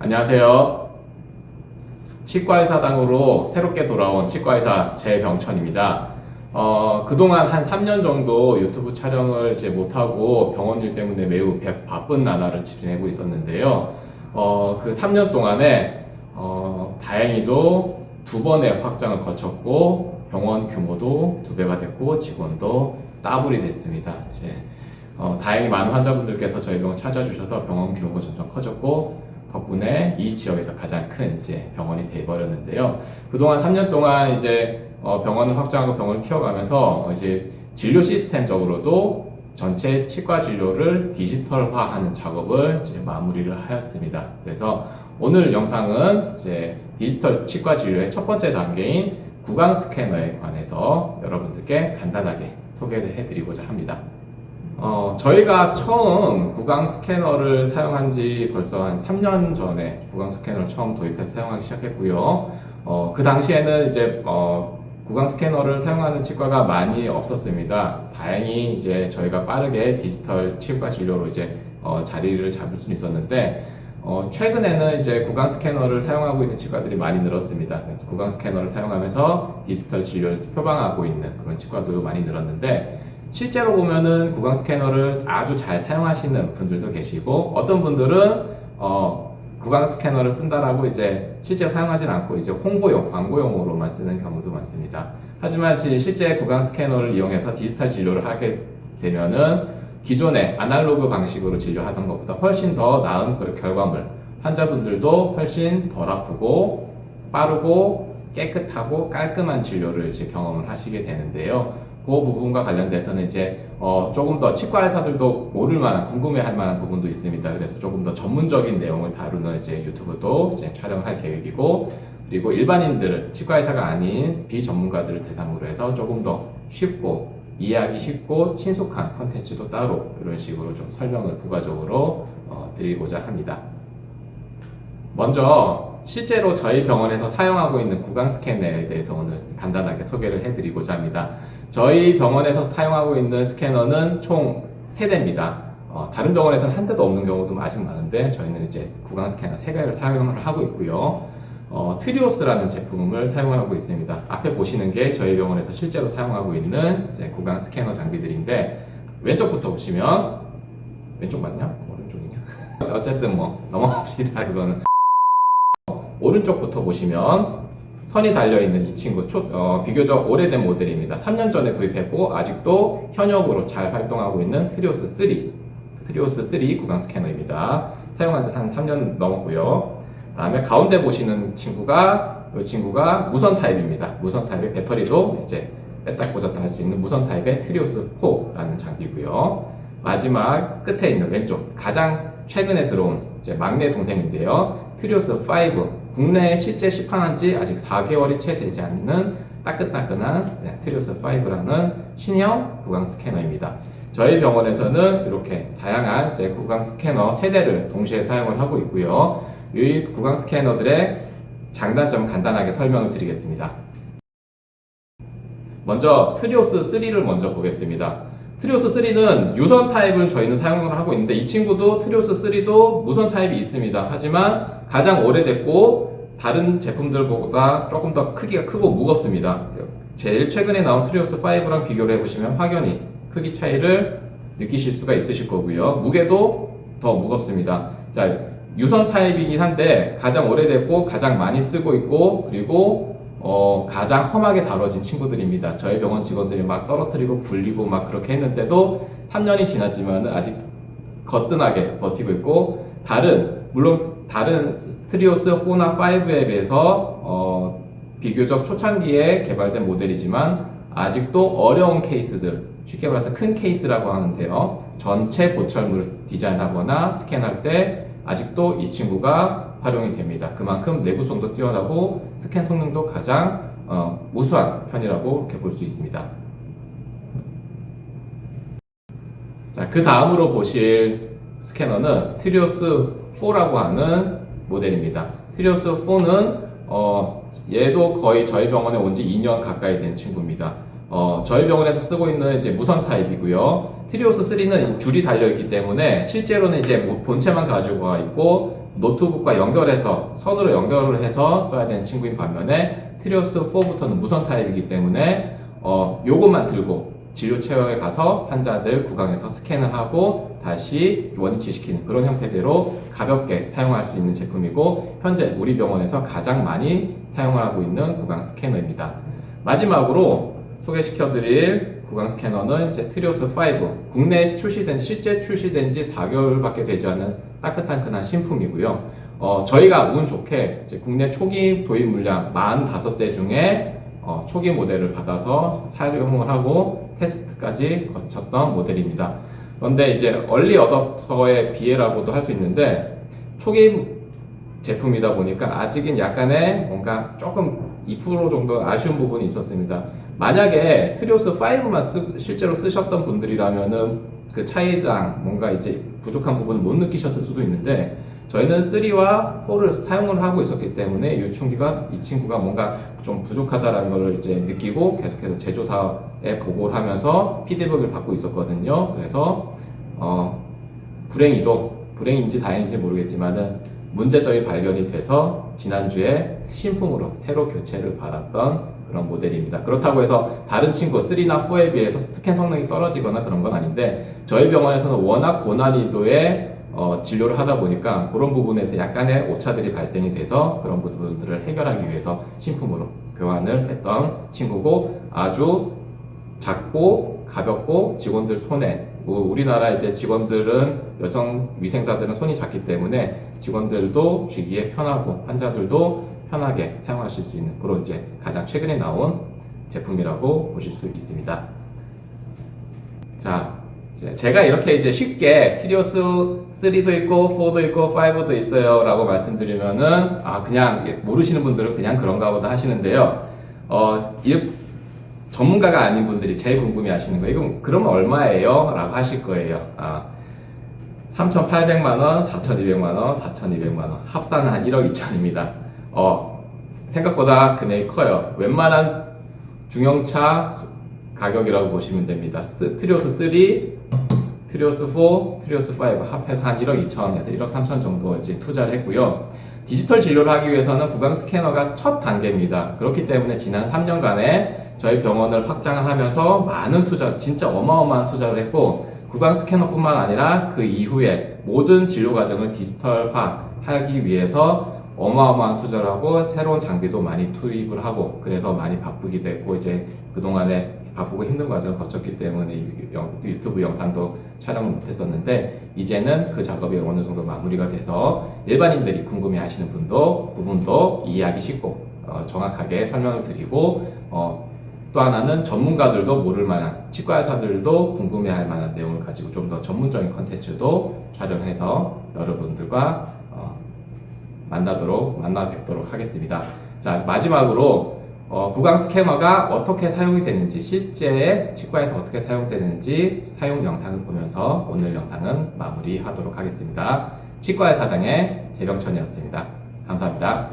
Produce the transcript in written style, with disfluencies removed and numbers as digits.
안녕하세요. 치과의사당으로 새롭게 돌아온 치과의사 재병천입니다. 그동안 한 3년 정도 유튜브 촬영을 이제 못하고 병원 일 때문에 매우 바쁜 나날을 지내고 있었는데요. 그 3년 동안에 다행히도 2번의 확장을 거쳤고 병원 규모도 2배가 됐고 직원도 더블이 됐습니다. 다행히 많은 환자분들께서 저희 병원 찾아주셔서 병원 규모가 점점 커졌고 덕분에 이 지역에서 가장 큰 병원이 되어버렸는데요. 그동안 3년 동안 병원을 확장하고 병원을 키워가면서 진료 시스템적으로도 전체 치과 진료를 디지털화하는 작업을 마무리를 하였습니다. 그래서 오늘 영상은 디지털 치과 진료의 첫 번째 단계인 구강 스캐너에 관해서 여러분들께 간단하게 소개를 해드리고자 합니다. 저희가 처음 구강 스캐너를 사용한 지 벌써 한 3년 전에 구강 스캐너를 처음 도입해서 사용하기 시작했고요. 그 당시에는 구강 스캐너를 사용하는 치과가 많이 없었습니다. 다행히 저희가 빠르게 디지털 치과 진료로 자리를 잡을 수 있었는데, 최근에는 구강 스캐너를 사용하고 있는 치과들이 많이 늘었습니다. 그래서 구강 스캐너를 사용하면서 디지털 진료를 표방하고 있는 그런 치과도 많이 늘었는데, 실제로 보면은 구강 스캐너를 아주 잘 사용하시는 분들도 계시고, 어떤 분들은 구강 스캐너를 쓴다라고 실제 사용하진 않고 홍보용, 광고용으로만 쓰는 경우도 많습니다. 하지만 실제 구강 스캐너를 이용해서 디지털 진료를 하게 되면은 기존의 아날로그 방식으로 진료하던 것보다 훨씬 더 나은 결과물, 환자분들도 훨씬 덜 아프고 빠르고 깨끗하고 깔끔한 진료를 경험을 하시게 되는데요. 그 부분과 관련돼서는 조금 더 치과 의사들도 모를 만한, 궁금해할 만한 부분도 있습니다. 그래서 조금 더 전문적인 내용을 다루는 유튜브도 촬영할 계획이고, 그리고 일반인들, 치과 의사가 아닌 비전문가들을 대상으로 해서 조금 더 쉽고 이해하기 쉽고 친숙한 콘텐츠도 따로 이런 식으로 좀 설명을 부가적으로 드리고자 합니다. 먼저 실제로 저희 병원에서 사용하고 있는 구강 스캐너에 대해서 오늘 간단하게 소개를 해드리고자 합니다. 저희 병원에서 사용하고 있는 스캐너는 총 3대입니다. 다른 병원에서는 한 대도 없는 경우도 아직 많은데, 저희는 구강 스캐너 3개를 사용을 하고 있고요. 트리오스라는 제품을 사용하고 있습니다. 앞에 보시는 게 저희 병원에서 실제로 사용하고 있는 구강 스캐너 장비들인데, 왼쪽부터 보시면, 왼쪽 맞냐? 오른쪽이냐? 어쨌든 넘어갑시다. 그거는. 오른쪽부터 보시면 선이 달려있는 이 친구, 비교적 오래된 모델입니다. 3년 전에 구입했고 아직도 현역으로 잘 활동하고 있는 트리오스 3 구강 스캐너입니다. 사용한 지 한 3년 넘었고요. 다음에 가운데 보시는 이 친구가 무선 타입입니다. 무선 타입의 배터리도 뺐다 꽂았다 할 수 있는 무선 타입의 트리오스 4라는 장비고요. 마지막 끝에 있는 왼쪽, 가장 최근에 들어온 막내 동생인데요. 트리오스 5, 국내에 실제 시판한 지 아직 4개월이 채 되지 않는 따끈따끈한 트리오스 5라는 신형 구강 스캐너입니다. 저희 병원에서는 이렇게 다양한 구강 스캐너 3대를 동시에 사용을 하고 있고요. 이 구강 스캐너들의 장단점을 간단하게 설명을 드리겠습니다. 먼저 트리오스 3를 먼저 보겠습니다. 트리오스 3는 유선 타입을 저희는 사용을 하고 있는데, 이 친구도 트리오스 3도 무선 타입이 있습니다. 하지만 가장 오래됐고 다른 제품들보다 조금 더 크기가 크고 무겁습니다. 제일 최근에 나온 트리오스 5랑 비교를 해보시면 확연히 크기 차이를 느끼실 수가 있으실 거고요. 무게도 더 무겁습니다. 유선 타입이긴 한데 가장 오래됐고 가장 많이 쓰고 있고, 그리고 가장 험하게 다뤄진 친구들입니다. 저희 병원 직원들이 막 떨어뜨리고 굴리고 막 그렇게 했는데도 3년이 지났지만 아직 거뜬하게 버티고 있고, 물론 다른 트리오스 4나 5에 비해서 비교적 초창기에 개발된 모델이지만 아직도 어려운 케이스들, 쉽게 말해서 큰 케이스라고 하는데요. 전체 보철물을 디자인하거나 스캔할 때 아직도 이 친구가 활용이 됩니다. 그만큼 내구성도 뛰어나고 스캔 성능도 가장 우수한 편이라고 이렇게 볼 수 있습니다. 그 다음으로 보실 스캐너는 트리오스 4라고 하는 모델입니다. 트리오스 4는 얘도 거의 저희 병원에 온 지 2년 가까이 된 친구입니다. 저희 병원에서 쓰고 있는 무선 타입이고요. 트리오스 3는 줄이 달려있기 때문에 실제로는 본체만 가지고 와 있고 노트북과 연결해서 선으로 연결을 해서 써야 되는 친구인 반면에 트리오스 4부터는 무선 타입이기 때문에 요것만 들고 진료 체어에 가서 환자들 구강에서 스캔을 하고 다시 원위치시키는 그런 형태대로 가볍게 사용할 수 있는 제품이고 현재 우리 병원에서 가장 많이 사용을 하고 있는 구강 스캐너입니다. 마지막으로 소개시켜드릴 구강 스캐너는 이제 트리오스 5 국내에 실제 출시된 지 4개월밖에 되지 않은 따끈따끈한 신품이고요. 저희가 운 좋게 이제 국내 초기 도입 물량 45대 중에 초기 모델을 받아서 사용을 하고 테스트까지 거쳤던 모델입니다. 그런데 이제 얼리 어댑터의 비애라고도 할 수 있는데 초기 제품이다 보니까 아직은 약간의 뭔가 조금 2% 정도 아쉬운 부분이 있었습니다. 만약에 트리오스 5만 실제로 쓰셨던 분들이라면은 그 차이랑 뭔가 이제 부족한 부분을 못 느끼셨을 수도 있는데 저희는 3와 4를 사용을 하고 있었기 때문에 이 친구가 뭔가 좀 부족하다라는 걸 이제 느끼고 계속해서 제조사에 보고를 하면서 피드백을 받고 있었거든요. 그래서 불행인지 다행인지 모르겠지만은 문제점이 발견이 돼서 지난주에 신품으로 새로 교체를 받았던 그런 모델입니다. 그렇다고 해서 다른 친구 3나 4에 비해서 스캔 성능이 떨어지거나 그런 건 아닌데 저희 병원에서는 워낙 고난이도의 진료를 하다 보니까 그런 부분에서 약간의 오차들이 발생이 돼서 그런 부분들을 해결하기 위해서 신품으로 교환을 했던 친구고 아주 작고 가볍고 직원들 손에 우리나라 이제 직원들은 여성 위생사들은 손이 작기 때문에 직원들도 쥐기에 편하고 환자들도 편하게 사용하실 수 있는 그런 이제 가장 최근에 나온 제품이라고 보실 수 있습니다. 자, 제가 이렇게 이제 쉽게 트리오스 3도 있고 4도 있고 5도 있어요 라고 말씀드리면은 그냥 모르시는 분들은 그냥 그런가 보다 하시는데요. 전문가가 아닌 분들이 제일 궁금해 하시는 거예요. 이건 그러면 얼마예요? 라고 하실 거예요. 3,800만원, 4,200만원, 4,200만원 합산은 한 1억 2천입니다. 생각보다 금액이 커요. 웬만한 중형차 가격이라고 보시면 됩니다. 트리오스 3, 트리오스 4, 트리오스 5 합해서 한 1억 2천에서 1억 3천 정도 이제 투자를 했고요. 디지털 진료를 하기 위해서는 구강 스캐너가 첫 단계입니다. 그렇기 때문에 지난 3년간에 저희 병원을 확장을 하면서 많은 진짜 어마어마한 투자를 했고 구강 스캐너뿐만 아니라 그 이후에 모든 진료 과정을 디지털화 하기 위해서 어마어마한 투자를 하고 새로운 장비도 많이 투입을 하고 그래서 많이 바쁘기도 했고 이제 그동안에 바쁘고 힘든 과정을 거쳤기 때문에 유튜브 영상도 촬영을 못했었는데 이제는 그 작업이 어느 정도 마무리가 돼서 일반인들이 궁금해 하시는 부분도 이해하기 쉽고 정확하게 설명을 드리고 또 하나는 전문가들도 모를 만한 치과 의사들도 궁금해할 만한 내용을 가지고 좀 더 전문적인 컨텐츠도 촬영해서 여러분들과 만나 뵙도록 하겠습니다. 자, 마지막으로 구강 스캐너가 어떻게 사용이 되는지 실제 치과에서 어떻게 사용되는지 사용 영상을 보면서 오늘 영상은 마무리하도록 하겠습니다. 치과의사당의 재병천이었습니다. 감사합니다.